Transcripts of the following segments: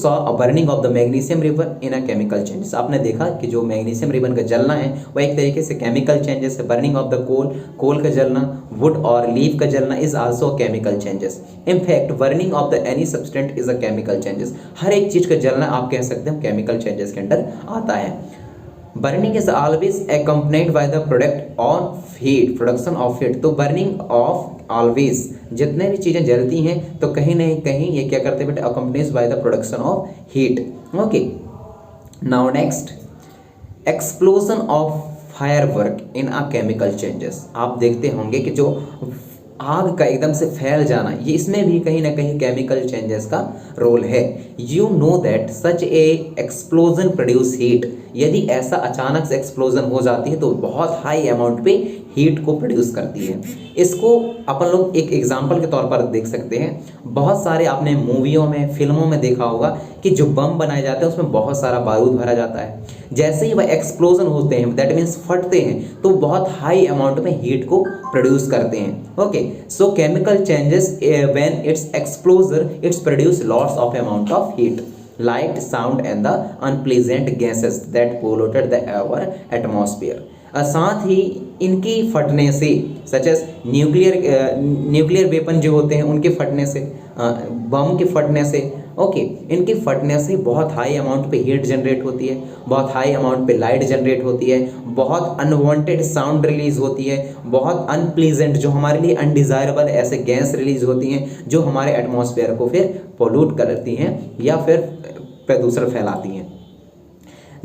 Saw a burning of the magnesium ribbon in a chemical changes. आपने देखा कि जो मैग्नीशियम रिबन का जलना है वह एक तरीके से केमिकल चेंजेस है। बर्निंग ऑफ द कोल का जलना, वुड और लीफ का जलना is also chemical changes. In fact burning of the any substance is a chemical changes. हर एक चीज का जलना आप कह सकते हो केमिकल चेंजेस के अंडर आता है। Burning is always accompanied by the product of heat, production of heat. तो बर्निंग ऑफ ऑलवेज, जितने भी चीज़ें जलती हैं तो कहीं ना कहीं ये क्या करते हैं बेटा, accompanies by the production of heat. Okay, now next, explosion of firework in a chemical changes. आप देखते होंगे कि जो आग का एकदम से फैल जाना, ये इसमें भी कहीं ना कहीं केमिकल चेंजेस का रोल है। You know that such A explosion produce heat. यदि ऐसा अचानक से एक्सप्लोजन हो जाती है तो बहुत हाई अमाउंट पे हीट को प्रोड्यूस करती है। इसको अपन लोग एक एग्जांपल के तौर पर देख सकते हैं। बहुत सारे आपने मूवियों में, फिल्मों में देखा होगा कि जो बम बनाए जाते हैं उसमें बहुत सारा बारूद भरा जाता है। जैसे ही वह एक्सप्लोजन होते हैं, दैट मीन्स फटते हैं, तो बहुत हाई अमाउंट में हीट को प्रोड्यूस करते हैं। Okay, so chemical changes when it's एक्सप्लोजर it's produce lots of amount of heat, light, sound and the unpleasant gases that polluted the our atmosphere। साथ ही इनकी फटने से, सच एस न्यूक्लियर वेपन जो होते हैं उनके फटने से, बम के फटने से, ओके, इनके फटने से बहुत हाई अमाउंट पे हीट जनरेट होती है, बहुत हाई अमाउंट पे लाइट जनरेट होती है, बहुत अनवांटेड साउंड रिलीज होती है, बहुत अनप्लीजेंट, जो हमारे लिए अनडिज़ायरेबल ऐसे गैस रिलीज होती हैं जो हमारे एटमॉस्फेयर को फिर पोल्यूट करती हैं या फिर प्रदूषण फैलाती हैं।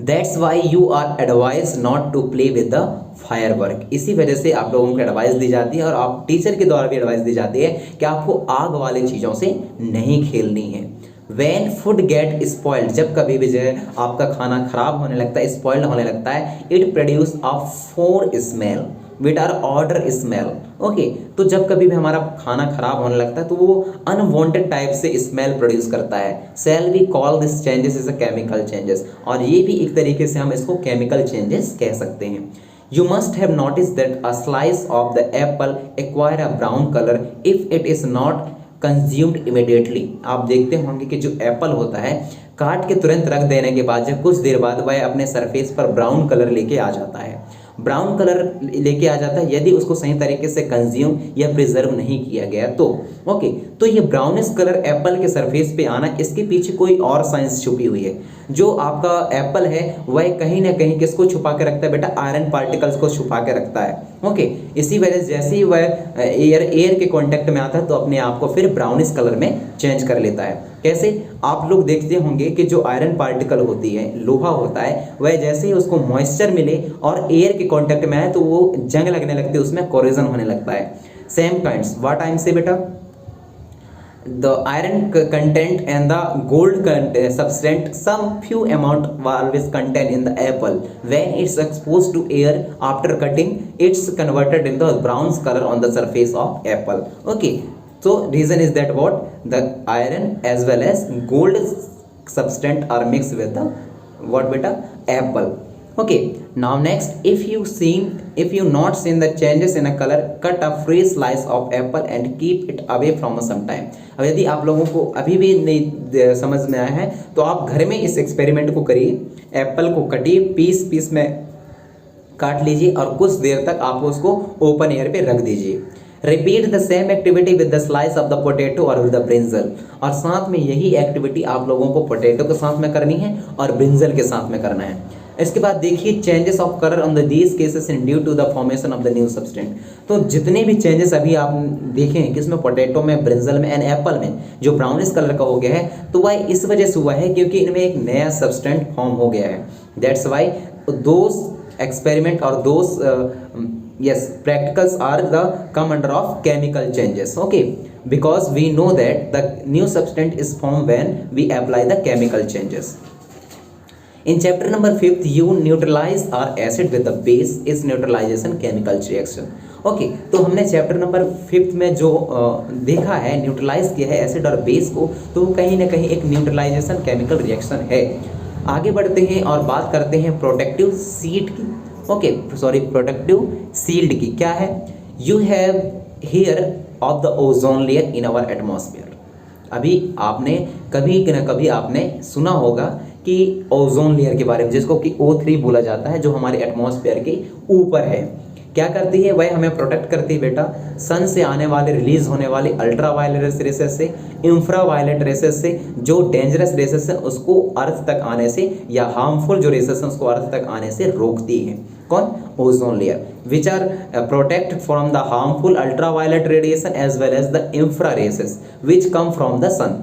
That's why you are advise not to play with the firework. इसी वजह से आप लोगों को एडवाइस दी जाती है और आप टीचर के द्वारा भी एडवाइस दी जाती है कि आपको आग वाले चीज़ों से नहीं खेलनी है। वैन फूड गेट स्पॉइल्ड, जब कभी भी जो है आपका खाना खराब होने लगता है, स्पॉइल्ड होने लगता है, it produce a foul smell with are odour smell. Okay, तो जब कभी भी हमारा खाना खराब होने लगता है तो वो अनवांटेड टाइप से स्मेल प्रोड्यूस करता है। Shall we call this changes is a chemical changes, और ये भी एक तरीके से हम इसको केमिकल चेंजेस कह सकते हैं। You must have noticed that a slice of the apple acquire a brown color if it is not consumed immediately। आप देखते होंगे कि जो एप्पल होता है, काट के तुरंत रख देने के बाद जब कुछ देर बाद वह अपने सरफेस पर ब्राउन कलर लेके आ जाता है, ब्राउन कलर लेके आ जाता है यदि उसको सही तरीके से कंज्यूम या प्रिजर्व नहीं किया गया तो। ओके, तो ये ब्राउनिश कलर एप्पल के सरफेस पे आना, इसके पीछे कोई और साइंस छुपी हुई है। जो आपका एप्पल है वह कहीं ना कहीं किसको छुपा के रखता है बेटा, आयरन पार्टिकल्स को छुपा के रखता है। ओके, इसी वजह से जैसे ही वह एयर के कांटेक्ट में आता है तो अपने आप को फिर ब्राउनिश कलर में चेंज कर लेता है। कैसे, आप लोग देखते होंगे कि जो आयरन पार्टिकल होती है, लोहा होता है, वह जैसे ही उसको मॉइस्चर मिले और एयर के कांटेक्ट में आए तो वो जंग लगने लगती है, उसमें कोरोजन होने लगता है। Same kinds what I am से बेटा, the iron content and the gold substance some few amount always contain in the apple. When it's exposed to air after cutting, it's converted in the brown color on the surface of apple. Okay, so reason is that what, the iron as well as gold substance are mixed with the what beta, apple. Okay, now next, if you not seen the changes in a color, cut a free slice of apple and keep it away from some time। अब यदि आप लोगों को अभी भी नहीं समझ में आया है तो आप घर में इस एक्सपेरिमेंट को करिए। एप्पल को कटिए, पीस में काट लीजिए और कुछ देर तक आप उसको ओपन एयर पे रख दीजिए। Repeat the same activity with the slice of the potato और विद द ब्रिंजल, और साथ में यही एक्टिविटी आप लोगों को पोटैटो के साथ में करनी है और ब्रिंजल के साथ में करना है। इसके बाद देखिए changes of colour on the these cases in due to the formation of the new substance. तो जितने भी चेंजेस अभी आप देखें किसमें, पोटैटो में, ब्रिंजल में एंड एप्पल में, जो ब्राउनिश कलर का हो गया है, तो वह इस वजह से हुआ है क्योंकि इनमें एक नया सब्सटेंट फॉर्म हो गया है। दैट्स वाई दोज एक्सपेरिमेंट और those yes practicals are the come under of chemical changes। okay, because we know that the new substance is formed when we apply the chemical changes। in chapter number 5 you neutralize or acid with the base is neutralization chemical reaction। Okay, तो हमने chapter number 5 में जो देखा है, neutralise किया है acid और base को, तो वो कहीं ना कहीं एक न्यूट्रलाइजेशन केमिकल रिएक्शन है। आगे बढ़ते हैं और बात करते हैं प्रोटेक्टिव सीट की। ओके, सॉरी, प्रोटेक्टिव सील्ड की। क्या है, you have hear of the ozone layer in our atmosphere. अभी आपने कभी न कभी आपने सुना होगा कि ओजोन लेयर के बारे में, जिसको कि O3 बोला जाता है, जो हमारे एटमॉस्फेयर के ऊपर है। क्या करती है वह? हमें प्रोटेक्ट करती है बेटा सन से आने वाले, रिलीज होने वाले अल्ट्रा वायलेट रेसेस से, इंफ्रा वायलेट रेसेस से, जो डेंजरस रेसेस है उसको अर्थ तक आने से, या हार्मफुल जो रेसेस है उसको अर्थ तक आने से रोकती है। कौन? Ozone layer, which are protect from the harmful ultra violet radiation as well as the infra rays which come from the sun.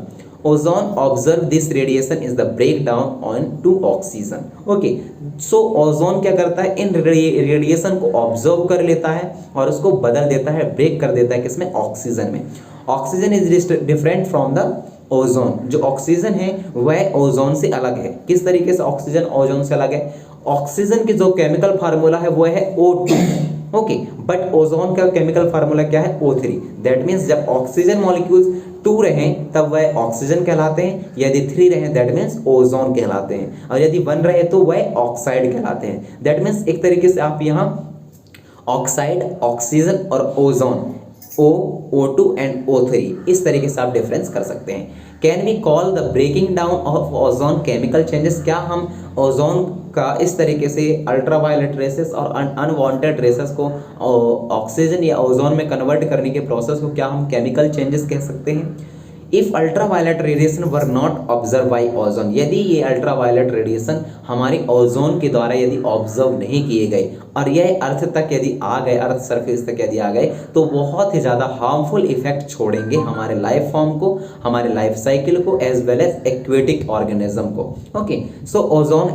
Ozone observe this radiation is the breakdown on to oxygen. Okay, so ozone क्या करता है? इन radiation को observe कर लेता है और उसको बदल देता है, ब्रेक कर देता है किसमें? ऑक्सीजन में। Oxygen is different from the ozone. जो ऑक्सीजन है वह ओजोन से अलग है। किस तरीके से ऑक्सीजन ओजोन से अलग है? ऑक्सीजन की जो केमिकल फार्मूला है वो है O2। ओके, बट ओजोन का केमिकल फार्मूला क्या है? O3। दैट मीन्स जब ऑक्सीजन मॉलिक्यूल्स 2 रहें तब वह ऑक्सीजन कहलाते हैं, यदि 3 रहें दैट मीन्स ओजोन कहलाते हैं, और यदि 1 रहे तो वह ऑक्साइड कहलाते हैं। दैट मीन्स एक तरीके से आप यहाँ ऑक्साइड, ऑक्सीजन और ओजोन O2 एंड O3 इस तरीके से आप डिफरेंस कर सकते हैं। Can we call the breaking down of ozone chemical changes? क्या हम ओजोन का इस तरीके से अल्ट्रावायलेट रेसेस और अनवांटेड रेसेस को ऑक्सीजन या ओजोन में कन्वर्ट करने के प्रोसेस को क्या हम केमिकल चेंजेस कह सकते हैं? If ultraviolet radiation were not observe by ozone, यदि ये अल्ट्रावायलेट रेडिएशन हमारी ओजोन के द्वारा यदि ऑब्जर्व नहीं किए गए और यह अर्थ तक यदि आ गए, अर्थ सरफेस तक यदि आ गए, तो बहुत ही ज़्यादा हार्मफुल इफेक्ट छोड़ेंगे हमारे लाइफ फॉर्म को, हमारे लाइफ साइकिल को, as well as aquatic organism को। Okay, so ozone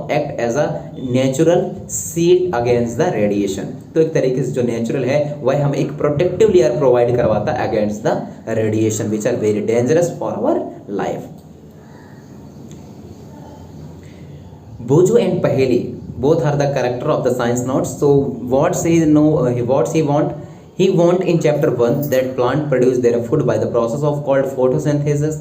act as a natural shield against the radiation. तो एक तरीके से जो नेचुरल है वह हमें एक प्रोटेक्टिव लेयर प्रोवाइड करवाता है against the radiation which are very dangerous for our life. बोजो एंड पहेली both are the character of the science notes. So what he want in chapter 1 that plant produce their food by the process of called photosynthesis.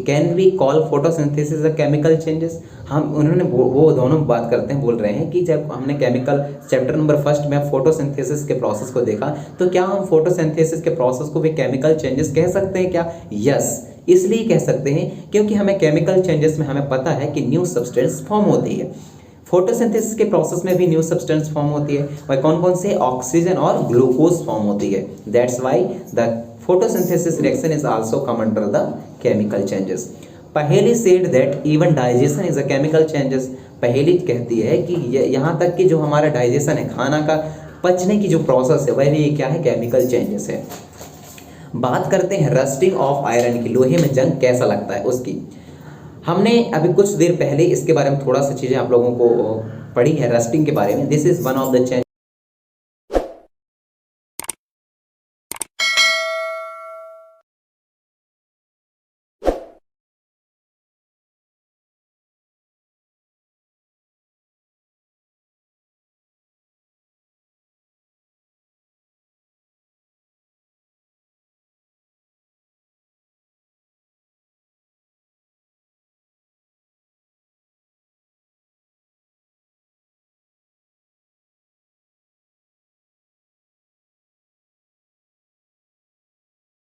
Can we call photosynthesis a chemical changes? हम उन्होंने वो दोनों बात करते हैं, बोल रहे हैं कि जब हमने केमिकल चैप्टर नंबर 1 में फोटोसिंथेसिस के प्रोसेस को देखा तो क्या हम फोटोसिंथेसिस के प्रोसेस को भी केमिकल चेंजेस कह सकते हैं क्या? यस, इसलिए कह सकते हैं क्योंकि हमें केमिकल चेंजेस में हमें पता है कि न्यू सब्सटेंस फॉर्म होती है। फोटोसिंथेसिस के प्रोसेस में भी न्यू सब्सटेंस फॉर्म होती है, वह कौन कौन से? ऑक्सीजन और ग्लूकोज फॉर्म होती है। That's why the photosynthesis reaction is also come under the chemical changes. Paheli said that even digestion is a chemical changes. Paheli कहती है कि यहाँ तक कि जो हमारा डाइजेशन है, खाना का पचने की जो प्रोसेस है, वह भी क्या है? केमिकल चेंजेस है। बात करते हैं रस्टिंग ऑफ आयरन की, लोहे में जंग कैसा लगता है उसकी। हमने अभी कुछ देर पहले इसके बारे में थोड़ा सा चीज़ें आप लोगों को पढ़ी है रस्टिंग के बारे में। This is one of the change